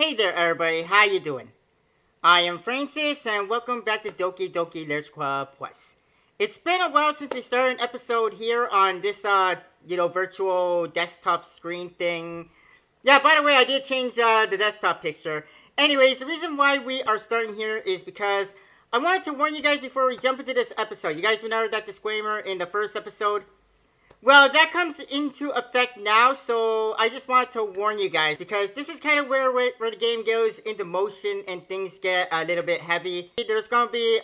Hey there everybody, how you doing? I am Francis and welcome back to Doki Doki Literature Plus. It's been a while since we started an episode here on this virtual desktop screen thing. Yeah, by the way, I did change the desktop picture. Anyways, the reason why we are starting here is because I wanted to warn you guys before we jump into this episode. You guys remember that disclaimer in the first episode? Well, that comes into effect now, so I just wanted to warn you guys because this is kind of where the game goes into motion and things get a little bit heavy. There's going to be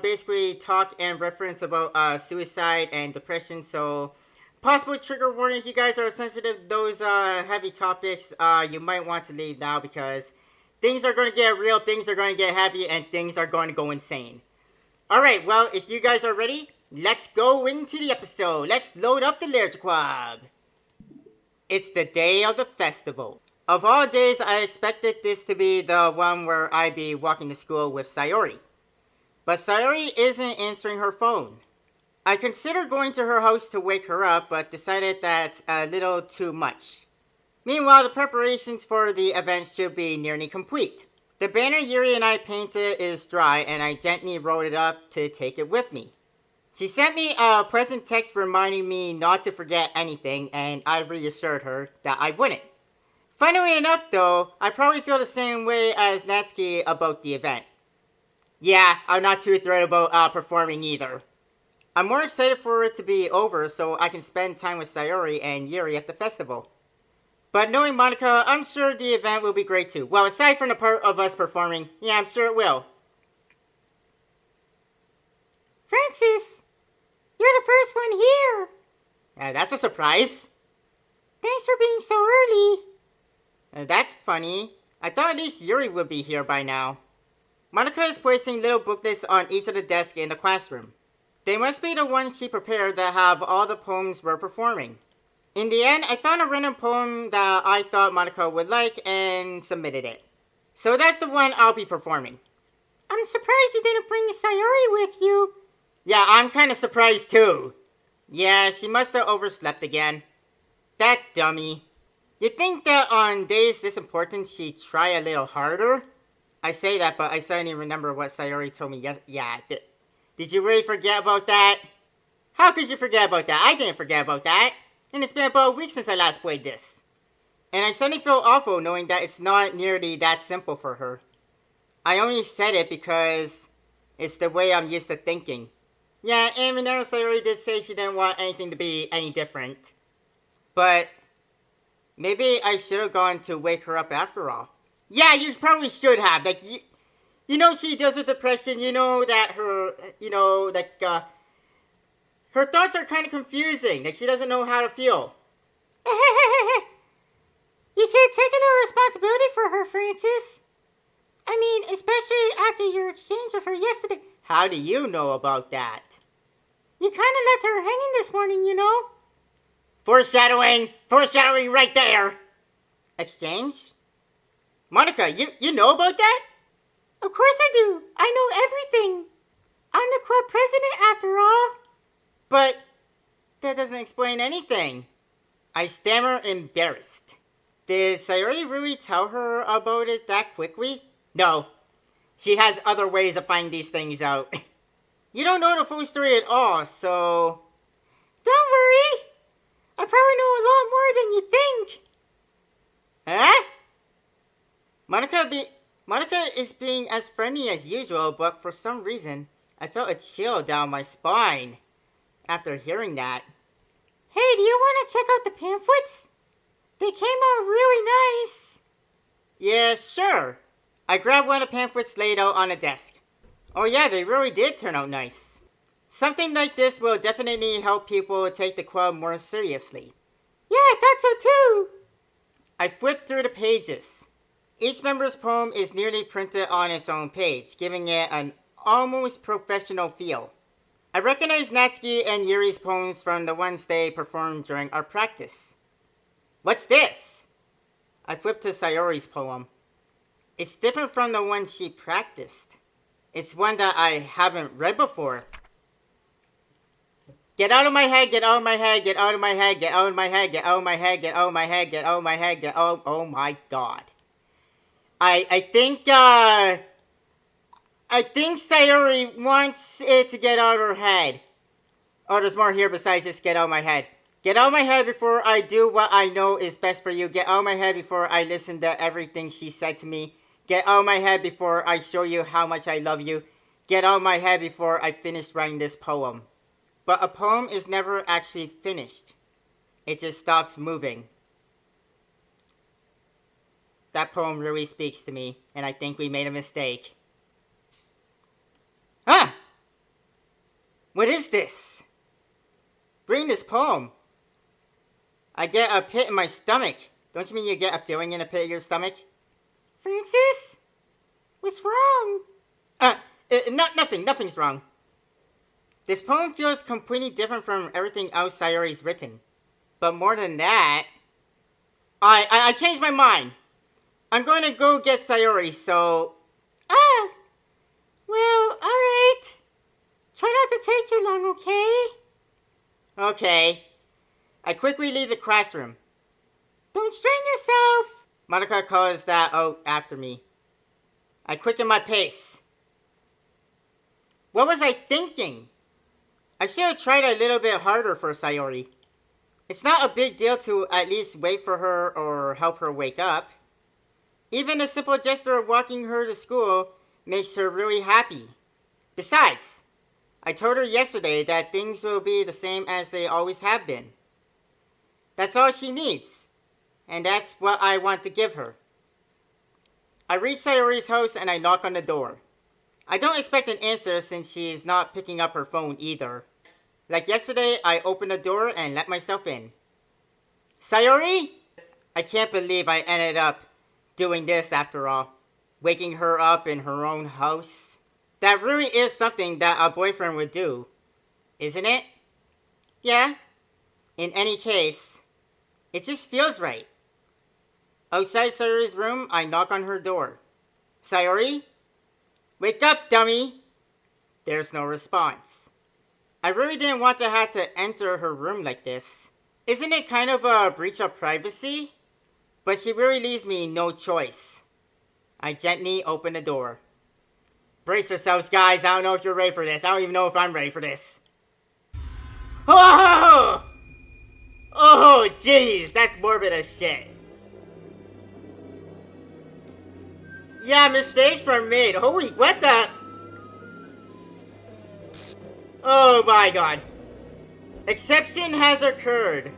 basically talk and reference about suicide and depression, so possible trigger warning. If you guys are sensitive to those heavy topics, you might want to leave now because things are going to get real, things are going to get heavy, and things are going to go insane. Alright, well, if you guys are ready, let's go into the episode. Let's load up the Literature Club. It's the day of the festival. Of all days, I expected this to be the one where I'd be walking to school with Sayori. But Sayori isn't answering her phone. I considered going to her house to wake her up, but decided that's a little too much. Meanwhile, the preparations for the event should be nearly complete. The banner Yuri and I painted is dry, and I gently rolled it up to take it with me. She sent me a present text reminding me not to forget anything, and I reassured her that I wouldn't. Funnily enough though, I probably feel the same way as Natsuki about the event. Yeah, I'm not too thrilled about performing either. I'm more excited for it to be over so I can spend time with Sayori and Yuri at the festival. But knowing Monica, I'm sure the event will be great too. Well, aside from the part of us performing, yeah, I'm sure it will. Francis, you're the first one here. That's a surprise. Thanks for being so early. That's funny. I thought at least Yuri would be here by now. Monica is placing little booklets on each of the desks in the classroom. They must be the ones she prepared that have all the poems we're performing. In the end, I found a random poem that I thought Monica would like and submitted it. So that's the one I'll be performing. I'm surprised you didn't bring Sayori with you. Yeah, I'm kind of surprised too. Yeah, she must have overslept again. That dummy. You'd think that on days this important she'd try a little harder? I say that, but I suddenly remember what Sayori told me Did you really forget about that? How could you forget about that? I didn't forget about that. And it's been about a week since I last played this. And I suddenly feel awful knowing that it's not nearly that simple for her. I only said it because it's the way I'm used to thinking. Yeah, and Minero Sayori did say she didn't want anything to be any different. But maybe I should have gone to wake her up after all. Yeah, you probably should have. Like, you know she deals with depression. You know that her, her thoughts are kind of confusing. Like, she doesn't know how to feel. You should have taken the responsibility for her, Francis. I mean, especially after your exchange with her yesterday. How do you know about that? You kind of left her hanging this morning, you know? Foreshadowing! Foreshadowing right there! Exchange? Monica, you know about that? Of course I do. I know everything. I'm the club president after all. But that doesn't explain anything. I stammer, embarrassed. Did Sayori really tell her about it that quickly? No. She has other ways of finding these things out. You don't know the full story at all, so don't worry. I probably know a lot more than you think. Huh? Monica is being as friendly as usual, but for some reason, I felt a chill down my spine after hearing that. Hey, do you want to check out the pamphlets? They came out really nice. Yeah, sure. I grabbed one of the pamphlets laid out on a desk. Oh yeah, they really did turn out nice. Something like this will definitely help people take the club more seriously. Yeah, I thought so too. I flipped through the pages. Each member's poem is nearly printed on its own page, giving it an almost professional feel. I recognize Natsuki and Yuri's poems from the ones they performed during our practice. What's this? I flipped to Sayori's poem. It's different from the one she practiced. It's one that I haven't read before. Get out of my head, get out of my head, get out of my head, get out of my head, get out of my head, get out of my head, get out of my head, oh my god. I think Sayori wants it to get out of her head. Oh, there's more here besides just get out of my head. Get out of my head before I do what I know is best for you. Get out of my head before I listen to everything she said to me. Get out of my head before I show you how much I love you. Get out of my head before I finish writing this poem. But a poem is never actually finished. It just stops moving. That poem really speaks to me, and I think we made a mistake. Ah! What is this? Reading this poem. I get a pit in my stomach. Don't you mean you get a feeling in the pit of your stomach? Francis? What's wrong? Nothing's wrong. This poem feels completely different from everything else Sayori's written. But more than that, I changed my mind. I'm going to go get Sayori, so... Well, alright. Try not to take too long, okay? Okay. I quickly leave the classroom. Don't strain yourself! Monica calls that out after me. I quicken my pace. What was I thinking? I should have tried a little bit harder for Sayori. It's not a big deal to at least wait for her or help her wake up. Even a simple gesture of walking her to school makes her really happy. Besides, I told her yesterday that things will be the same as they always have been. That's all she needs, and that's what I want to give her. I reach Sayori's house and I knock on the door. I don't expect an answer since she's not picking up her phone either. Like yesterday, I opened the door and let myself in. Sayori? I can't believe I ended up doing this after all. Waking her up in her own house. That really is something that a boyfriend would do, isn't it? Yeah. In any case, it just feels right. Outside Sayori's room, I knock on her door. Sayori? Wake up, dummy! There's no response. I really didn't want to have to enter her room like this. Isn't it kind of a breach of privacy? But she really leaves me no choice. I gently open the door. Brace yourselves, guys. I don't know if you're ready for this. I don't even know if I'm ready for this. Oh! Oh, jeez. That's morbid as shit. Yeah, mistakes were made. Holy, what the? Oh my god. Exception has occurred.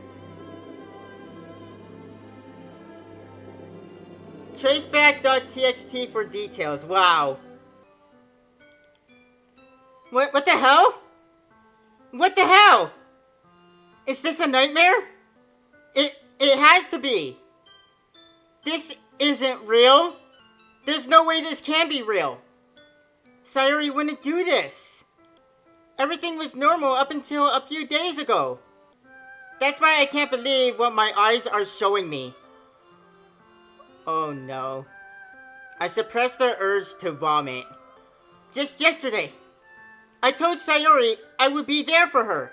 Traceback.txt for details. Wow. What the hell? What the hell? Is this a nightmare? It has to be. This isn't real. There's no way this can be real. Sayori wouldn't do this. Everything was normal up until a few days ago. That's why I can't believe what my eyes are showing me. Oh no. I suppressed the urge to vomit. Just yesterday, I told Sayori I would be there for her.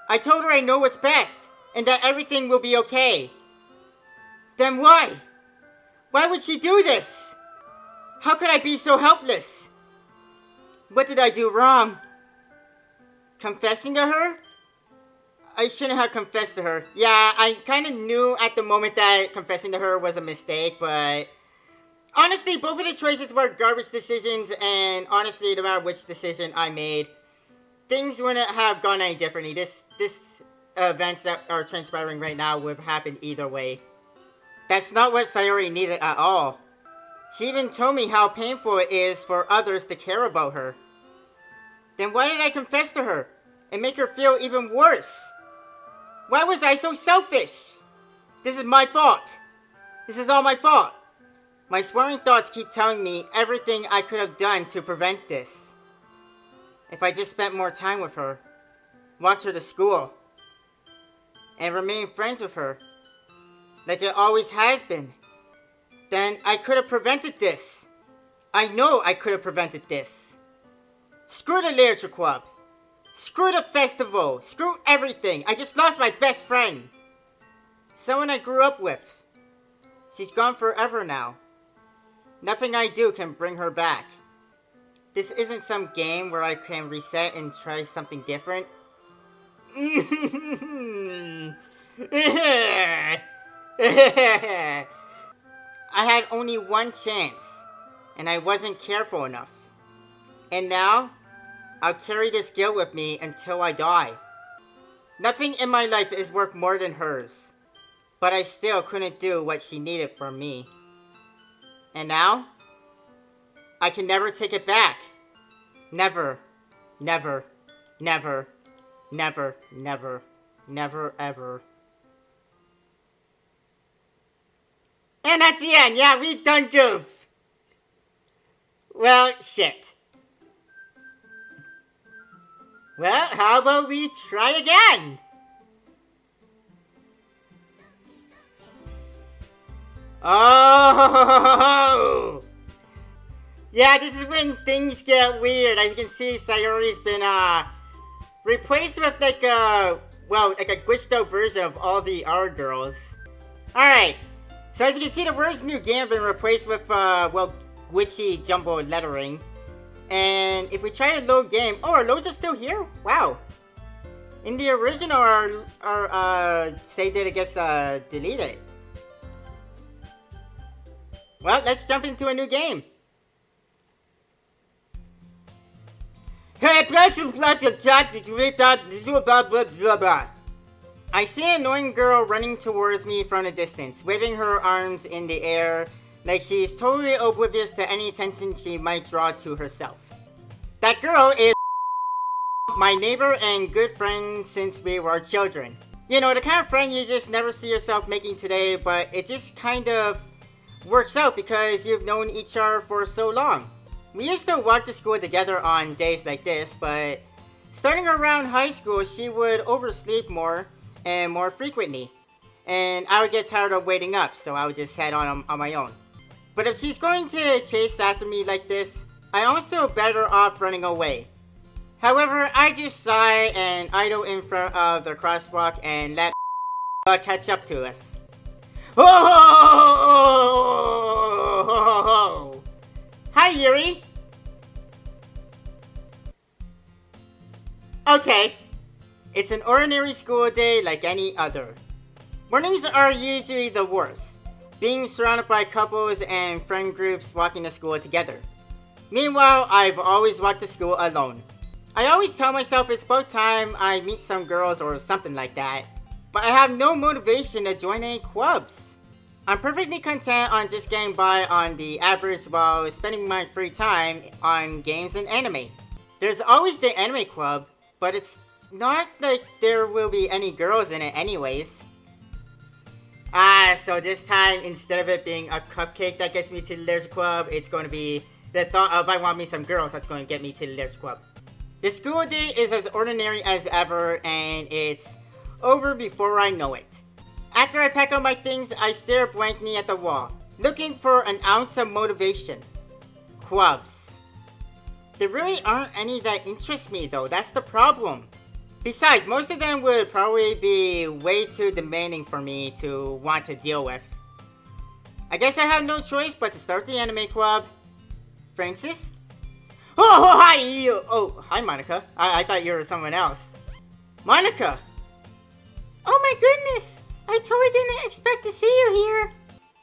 I told her I know what's best, and that everything will be okay. Then why? Why would she do this? How could I be so helpless? What did I do wrong? Confessing to her? I shouldn't have confessed to her. Yeah, I kind of knew at the moment that confessing to her was a mistake, but... honestly, both of the choices were garbage decisions, and honestly, no matter which decision I made, things wouldn't have gone any differently. This events that are transpiring right now would have happened either way. That's not what Sayori needed at all. She even told me how painful it is for others to care about her. Then why did I confess to her and make her feel even worse? Why was I so selfish? This is my fault. This is all my fault. My swirling thoughts keep telling me everything I could have done to prevent this. If I just spent more time with her, walked her to school, and remained friends with her, like it always has been, then I could have prevented this. I know I could have prevented this. Screw the literature club. Screw the festival. Screw everything. I just lost my best friend. Someone I grew up with. She's gone forever now. Nothing I do can bring her back. This isn't some game where I can reset and try something different. I had only one chance, and I wasn't careful enough. And now, I'll carry this guilt with me until I die. Nothing in my life is worth more than hers, but I still couldn't do what she needed from me. And now, I can never take it back. Never, never, never, never, never, never, ever. And that's the end. Yeah, we done goof. Well, shit. Well, how about we try again? Oh! Yeah, this is when things get weird. As you can see, Sayori's been, replaced with like a glitched out version of all the R girls. Alright. So as you can see, the words new game have been replaced with, glitchy jumbo lettering. And if we try to load game... Oh, our loads are still here? Wow. In the original, our save data gets, deleted. Well, let's jump into a new game. I see an annoying girl running towards me from a distance, waving her arms in the air like she's totally oblivious to any attention she might draw to herself. That girl is my neighbor and good friend since we were children. You know, the kind of friend you just never see yourself making today, but it just kind of works out because you've known each other for so long. We used to walk to school together on days like this, but starting around high school, she would oversleep more and more frequently. And I would get tired of waiting up, so I would just head on my own. But if she's going to chase after me like this, I almost feel better off running away. However, I just sigh and idle in front of the crosswalk and let catch up to us. Oh! Hi, Yuri. Okay. It's an ordinary school day like any other. Mornings are usually the worst, being surrounded by couples and friend groups walking to school together. Meanwhile, I've always walked to school alone. I always tell myself it's about time I meet some girls or something like that, but I have no motivation to join any clubs. I'm perfectly content on just getting by on the average while spending my free time on games and anime. There's always the anime club, but it's not like there will be any girls in it anyways. So this time, instead of it being a cupcake that gets me to the Lyrics Club, it's going to be the thought of I want me some girls that's going to get me to the Lyrics Club. The school day is as ordinary as ever, and it's over before I know it. After I pack up my things, I stare blankly at the wall, looking for an ounce of motivation. Clubs. There really aren't any that interest me though, that's the problem. Besides, most of them would probably be way too demanding for me to want to deal with. I guess I have no choice but to start the anime club. Francis? Oh, hi! Oh, hi Monica. I thought you were someone else. Monica! Oh my goodness! I totally didn't expect to see you here.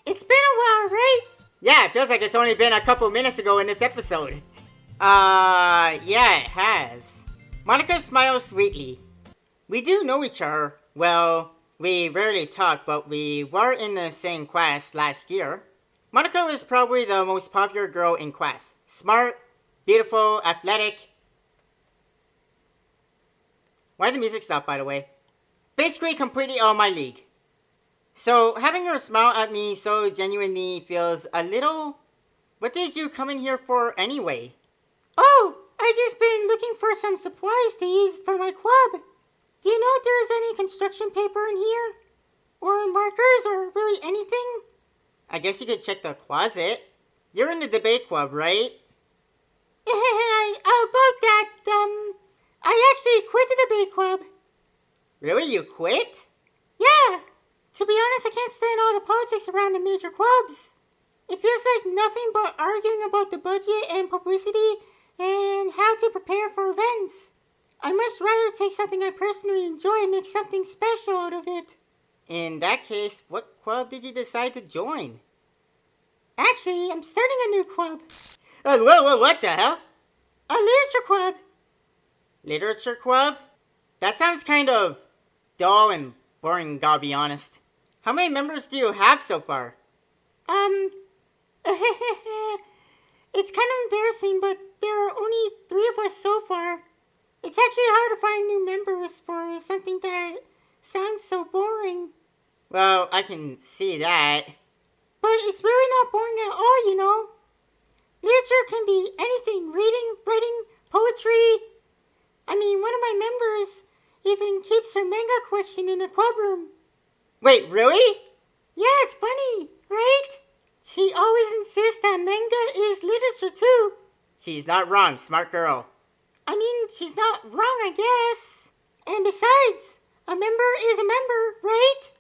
It's been a while, right? Yeah, it feels like it's only been a couple minutes ago in this episode. Yeah, it has. Monica smiles sweetly. We do know each other. Well, we rarely talk, but we were in the same class last year. Monica was probably the most popular girl in class. Smart, beautiful, athletic. Why did the music stop, by the way? Basically completely on my league. So, having her smile at me so genuinely feels a little... What did you come in here for anyway? Oh, I just been looking for some supplies to use for my club. Do you know if there's any construction paper in here? Or markers or really anything? I guess you could check the closet. You're in the debate club, right? About that, I actually quit the debate club. Really? You quit? Yeah. To be honest, I can't stand all the politics around the major clubs. It feels like nothing but arguing about the budget and publicity and how to prepare for events. I'd much rather take something I personally enjoy and make something special out of it. In that case, what club did you decide to join? Actually, I'm starting a new club. What the hell? A literature club. Literature club? That sounds kind of dull and boring, gotta be honest. How many members do you have so far? It's kind of embarrassing, but there are only 3 of us so far. It's actually hard to find new members for something that sounds so boring. Well, I can see that. But it's really not boring at all, you know. Literature can be anything. Reading, writing, poetry. I mean, one of my members even keeps her manga collection in the club room. Wait, really? Yeah, it's funny, right? She always insists that manga is literature too. She's not wrong, smart girl. I mean, she's not wrong, I guess. And besides, a member is a member, right?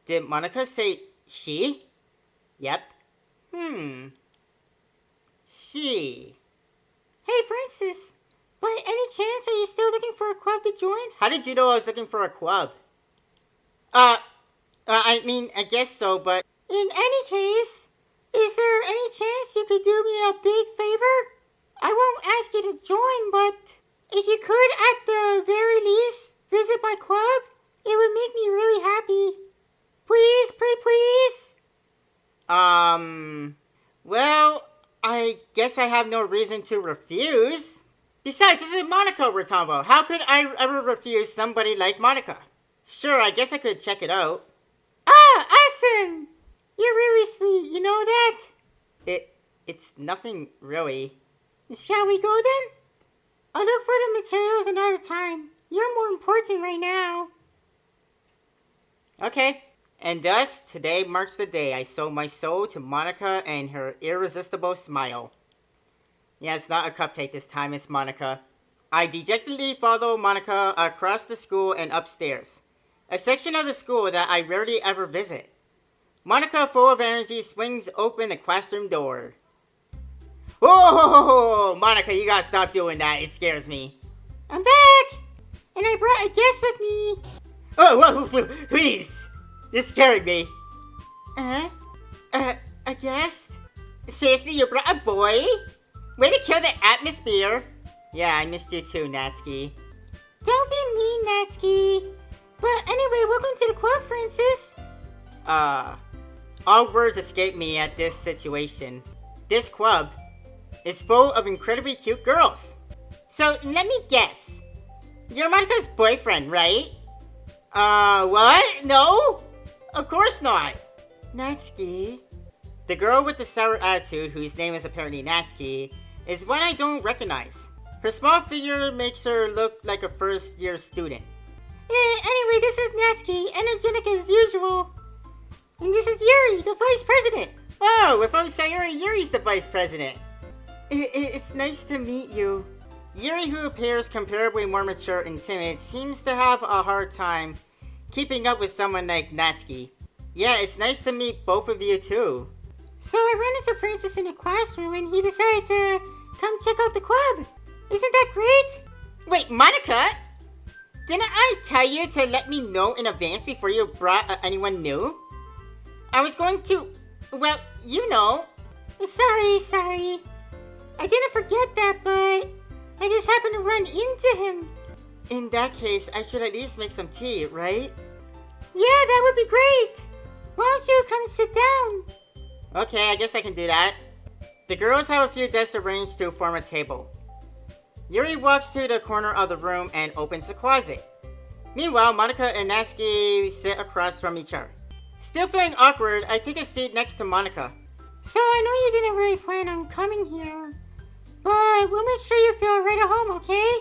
Did Monica say she? Yep. She. Hey, Francis. By any chance, are you still looking for a club to join? How did you know I was looking for a club? I guess so, but... In any case, is there any chance you could do me a big favor? I won't ask you to join, but if you could, at the very least, visit my club, it would make me really happy. Please, pretty please. Well, I guess I have no reason to refuse. Besides, this is Monica we're talking about. How could I ever refuse somebody like Monica? Sure, I guess I could check it out. Ah, awesome! You're really sweet, you know that? It's nothing really. Shall we go then? I'll look for the materials another time. You're more important right now. Okay. And thus, today marks the day I sold my soul to Monica and her irresistible smile. Yeah, it's not a cupcake this time, it's Monica. I dejectedly follow Monica across the school and upstairs, a section of the school that I rarely ever visit. Monica, full of energy, swings open the classroom door. Whoa! Monica, you gotta stop doing that. It scares me. I'm back! And I brought a guest with me. Oh, whoa, please! You're scaring me. A guest? Seriously, you brought a boy? Way to kill the atmosphere. Yeah, I missed you too, Natsuki. Don't be mean, Natsuki. But anyway, welcome to the club, Francis. All words escape me at this situation. This club is full of incredibly cute girls. So, let me guess. You're Monica's boyfriend, right? What? No? Of course not. Natsuki. The girl with the sour attitude, whose name is apparently Natsuki, is one I don't recognize. Her small figure makes her look like a first-year student. Anyway, this is Natsuki, energetic as usual. And this is Yuri, the vice president. Oh, if I'm Sayuri, Yuri's the vice president. It's nice to meet you. Yuri, who appears comparably more mature and timid, seems to have a hard time keeping up with someone like Natsuki. Yeah, it's nice to meet both of you too. So I ran into Francis in the classroom and he decided to come check out the club. Isn't that great? Wait, Monica? Didn't I tell you to let me know in advance before you brought anyone new? I was going to... Well, you know. Sorry. I didn't forget that, but I just happened to run into him. In that case, I should at least make some tea, right? Yeah, that would be great. Why don't you come sit down? Okay, I guess I can do that. The girls have a few desks arranged to form a table. Yuri walks to the corner of the room and opens the closet. Meanwhile, Monica and Natsuki sit across from each other. Still feeling awkward, I take a seat next to Monica. So I know you didn't really plan on coming here, but we'll make sure you feel right at home, okay?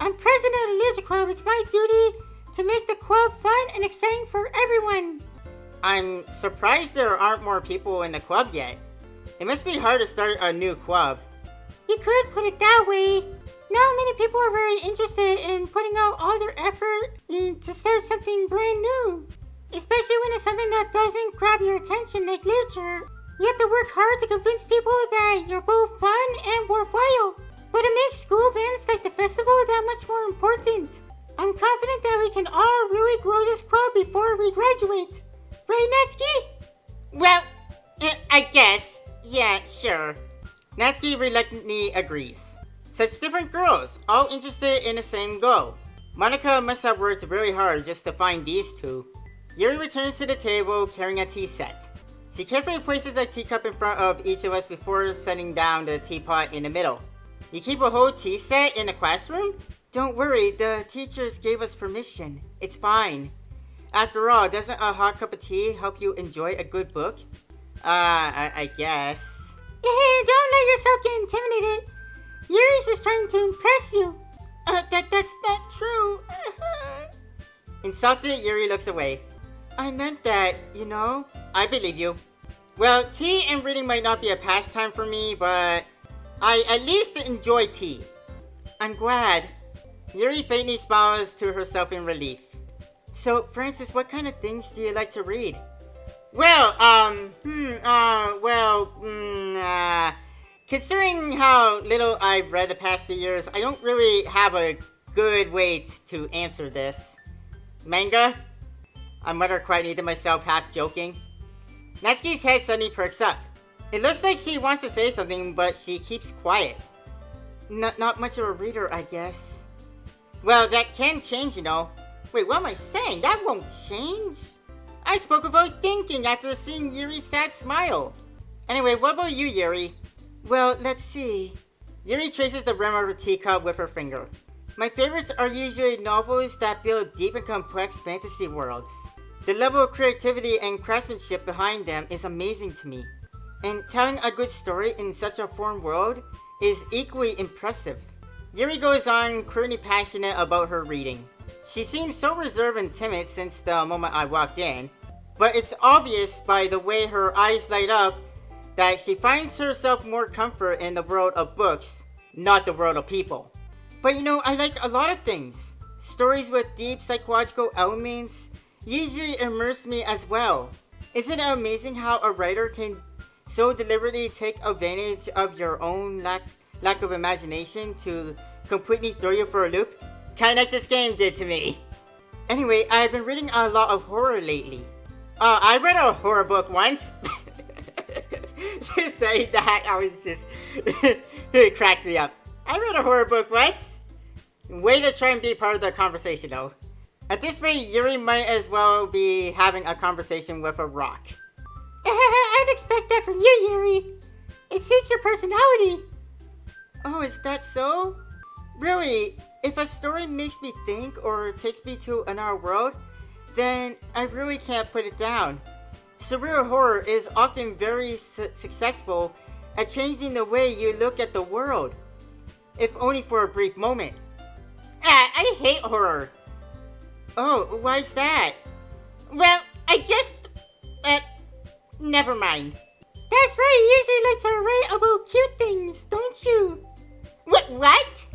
I'm president of the Literature Club. It's my duty to make the club fun and exciting for everyone. I'm surprised there aren't more people in the club yet. It must be hard to start a new club. You could put it that way. Not many people are very interested in putting out all their effort to start something brand new. Especially when it's something that doesn't grab your attention like literature. You have to work hard to convince people that you're both fun and worthwhile. But it makes school events like the festival that much more important. I'm confident that we can all really grow this club before we graduate. Right, Natsuki? Well, I guess. Yeah, sure. Natsuki reluctantly agrees. Such different girls, all interested in the same goal. Monica must have worked really hard just to find these two. Yuri returns to the table carrying a tea set. She carefully places a teacup in front of each of us before setting down the teapot in the middle. You keep a whole tea set in the classroom? Don't worry, the teachers gave us permission. It's fine. After all, doesn't a hot cup of tea help you enjoy a good book? I guess. Don't let yourself get intimidated. Yuri's just trying to impress you. That's not true. Insulted, Yuri looks away. I meant that, you know. I believe you. Well, tea and reading might not be a pastime for me, but I at least enjoy tea. I'm glad. Yuri faintly smiles to herself in relief. So, Francis, what kind of things do you like to read? Well, considering how little I've read the past few years, I don't really have a good way to answer this. Manga? I mutter quietly to myself, half joking. Natsuki's head suddenly perks up. It looks like she wants to say something, but she keeps quiet. Not much of a reader, I guess. Well, that can change, you know. Wait, what am I saying? That won't change. I spoke about thinking after seeing Yuri's sad smile. Anyway, what about you, Yuri? Well, let's see. Yuri traces the rim of her teacup with her finger. My favorites are usually novels that build deep and complex fantasy worlds. The level of creativity and craftsmanship behind them is amazing to me. And telling a good story in such a foreign world is equally impressive. Yuri goes on, currently passionate about her reading. She seems so reserved and timid since the moment I walked in, but it's obvious by the way her eyes light up that she finds herself more comfort in the world of books, not the world of people. But you know, I like a lot of things. Stories with deep psychological elements usually immerse me as well. Isn't it amazing how a writer can so deliberately take advantage of your own lack of imagination to completely throw you for a loop? Kinda like this game did to me. Anyway, I've been reading a lot of horror lately. I read a horror book once. Just saying that, I was just... it cracks me up. I read a horror book once. Way to try and be part of the conversation, though. At this rate, Yuri might as well be having a conversation with a rock. I'd expect that from you, Yuri. It suits your personality. Oh, is that so? Really, if a story makes me think or takes me to another world, then I really can't put it down. Surreal horror is often very successful at changing the way you look at the world, if only for a brief moment. I hate horror. Oh, why is that? Well, I just... never mind. That's right, you usually like to write about cute things, don't you? What?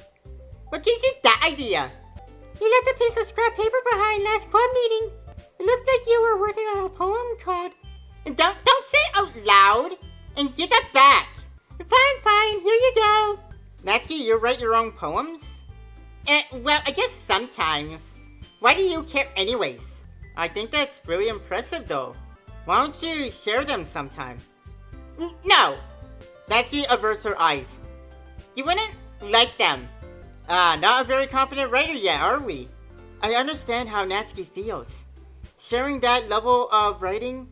What gives you that idea? You left a piece of scrap paper behind last club meeting. It looked like you were working on a poem called... Don't say it out loud! And get that back! Fine, here you go. Natsuki, you write your own poems? Well, I guess sometimes. Why do you care anyways? I think that's really impressive though. Why don't you share them sometime? No! Natsuki averts her eyes. You wouldn't like them. Not a very confident writer yet, are we? I understand how Natsuki feels. Sharing that level of writing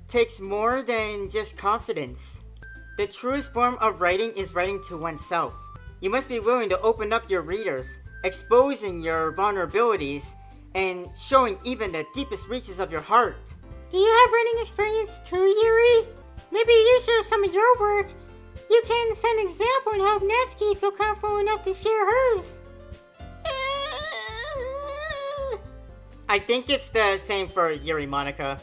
takes more than just confidence. The truest form of writing is writing to oneself. You must be willing to open up your readers, exposing your vulnerabilities, and showing even the deepest reaches of your heart. Do you have writing experience too, Yuri? Maybe you share some of your work. You can set an example and help Natsuki feel comfortable enough to share hers. I think it's the same for Yuri, Monica.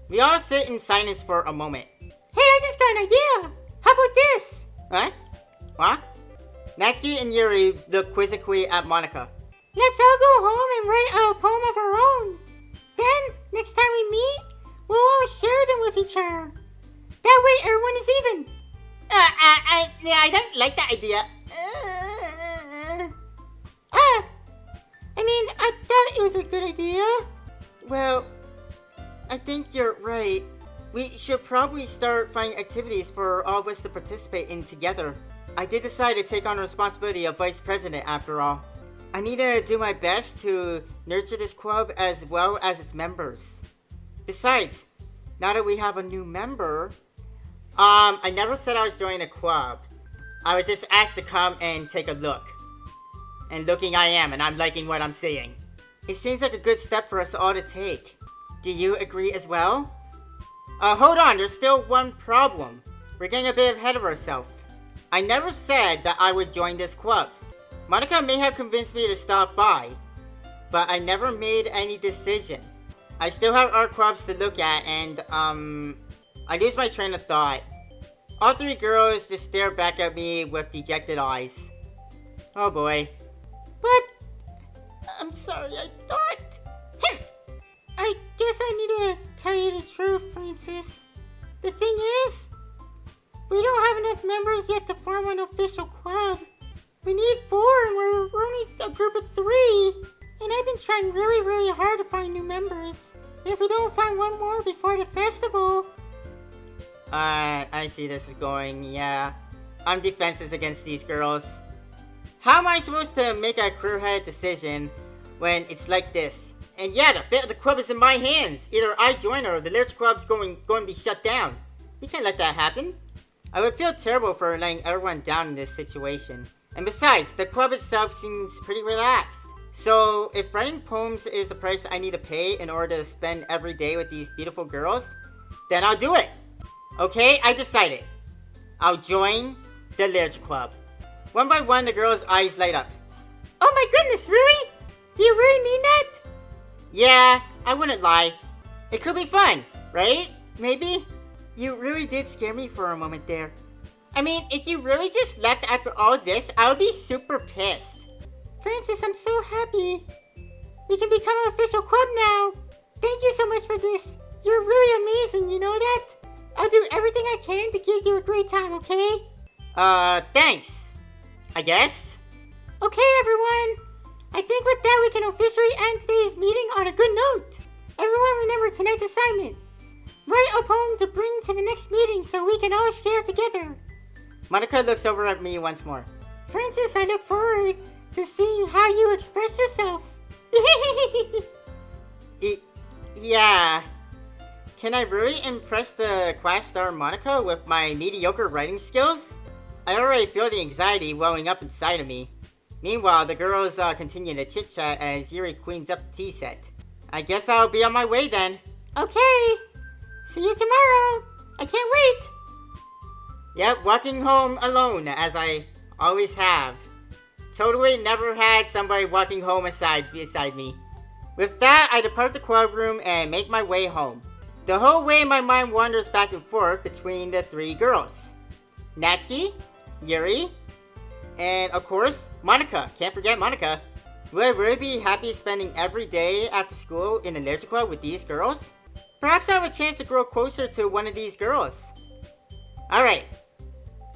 We all sit in silence for a moment. Hey, I just got an idea. How about this? What? What? Natsuki and Yuri look quizzically at Monica. Let's all go home and write a poem of our own. Then, next time we meet, we'll all share them with each other. That way everyone is even. I don't like that idea. I mean, I thought it was a good idea. Well, I think you're right. We should probably start finding activities for all of us to participate in together. I did decide to take on the responsibility of vice president after all. I need to do my best to nurture this club as well as its members. Besides, now that we have a new member, I never said I was joining a club. I was just asked to come and take a look. And looking I am, and I'm liking what I'm seeing. It seems like a good step for us all to take. Do you agree as well? Hold on, there's still one problem. We're getting a bit ahead of ourselves. I never said that I would join this club. Monica may have convinced me to stop by, but I never made any decision. I still have art clubs to look at, and, I lose my train of thought. All three girls just stare back at me with dejected eyes. Oh boy. But I'm sorry, I thought... I guess I need to tell you the truth, Francis. The thing is, we don't have enough members yet to form an official club. We need 4 and we're only a group of 3. And I've been trying really, really hard to find new members. If we don't find one more before the festival... I see this is going, yeah. I'm defenseless against these girls. How am I supposed to make a clear-headed decision when it's like this? And yeah, the fate of the club is in my hands. Either I join or the Lyrics Club's going to be shut down. We can't let that happen. I would feel terrible for letting everyone down in this situation. And besides, the club itself seems pretty relaxed. So, if writing poems is the price I need to pay in order to spend every day with these beautiful girls, then I'll do it. Okay, I decided. I'll join the Lyrics Club. One by one, the girls' eyes light up. Oh my goodness, really? Do you really mean that? Yeah, I wouldn't lie. It could be fun, right? Maybe? You really did scare me for a moment there. I mean, if you really just left after all this, I would be super pissed. Francis, I'm so happy. We can become an official club now. Thank you so much for this. You're really amazing, you know that? I'll do everything I can to give you a great time, okay? Thanks. I guess? Okay, everyone. I think with that we can officially end today's meeting on a good note. Everyone remember tonight's assignment. Write a poem to bring to the next meeting so we can all share together. Monica looks over at me once more. Francis, I look forward to seeing how you express yourself. Yeah. Can I really impress the class star Monica with my mediocre writing skills? I already feel the anxiety welling up inside of me. Meanwhile, the girls continue to chit-chat as Yuri cleans up the tea set. I guess I'll be on my way then. Okay. See you tomorrow. I can't wait. Yep, walking home alone, as I always have. Totally never had somebody walking home beside me. With that, I depart the club room and make my way home. The whole way my mind wanders back and forth between the 3 girls. Natsuki, Yuri, and of course, Monica. Can't forget Monica. Will I really be happy spending every day after school in the Lyrics Club with these girls? Perhaps I have a chance to grow closer to one of these girls. Alright.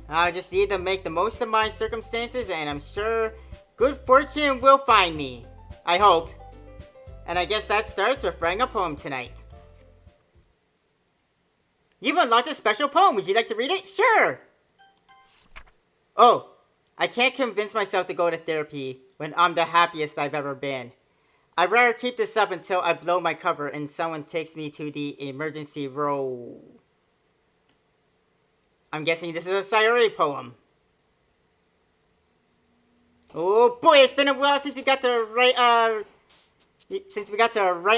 I just need to make the most of my circumstances, and I'm sure good fortune will find me. I hope. And I guess that starts with writing a poem tonight. You've unlocked a special poem. Would you like to read it? Sure! Oh, I can't convince myself to go to therapy when I'm the happiest I've ever been. I'd rather keep this up until I blow my cover and someone takes me to the emergency room. I'm guessing this is a Sayori poem. Oh boy, it's been a while since we got to write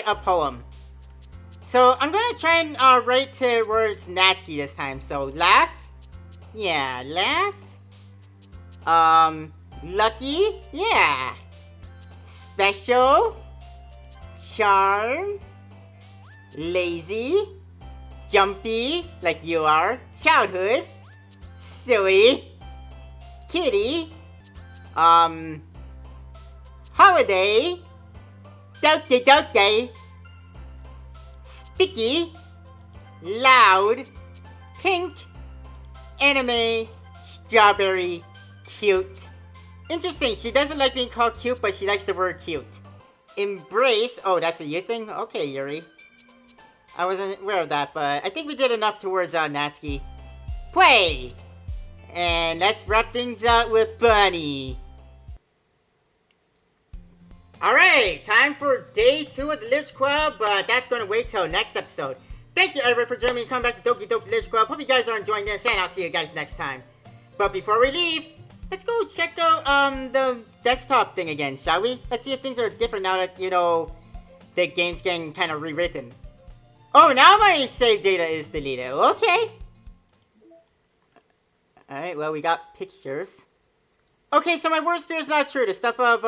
a poem. So I'm gonna try and write towards Natsuki this time. So laugh. Yeah, laugh. Lucky. Yeah. Special. Charm. Lazy. Jumpy, like you are. Childhood. Silly. Kitty. Holiday. Doki Doki. Sticky. Loud. Pink, anime, strawberry, cute. Interesting, she doesn't like being called cute, but she likes the word cute. Embrace, oh, that's a you thing? Okay, Yuri. I wasn't aware of that, but I think we did enough towards Natsuki. Play! And let's wrap things up with Bunny. Alright, time for day 2 of the Literature Club, but that's going to wait till next episode. Thank you everybody for joining me and coming back to Doki Doki Literature Club. Hope you guys are enjoying this, and I'll see you guys next time. But before we leave, let's go check out the desktop thing again, shall we? Let's see if things are different now that, you know, the game's getting kind of rewritten. Oh, now my save data is deleted. Okay. Alright, well, we got pictures. Okay, so my worst fear is not true. The stuff of,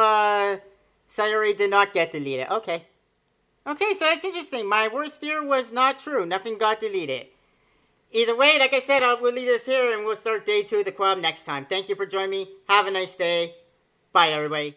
Sayori did not get deleted. Okay. Okay, so that's interesting. My worst fear was not true. Nothing got deleted. Either way, like I said, we'll leave this here and we'll start day 2 of the club next time. Thank you for joining me. Have a nice day. Bye, everybody.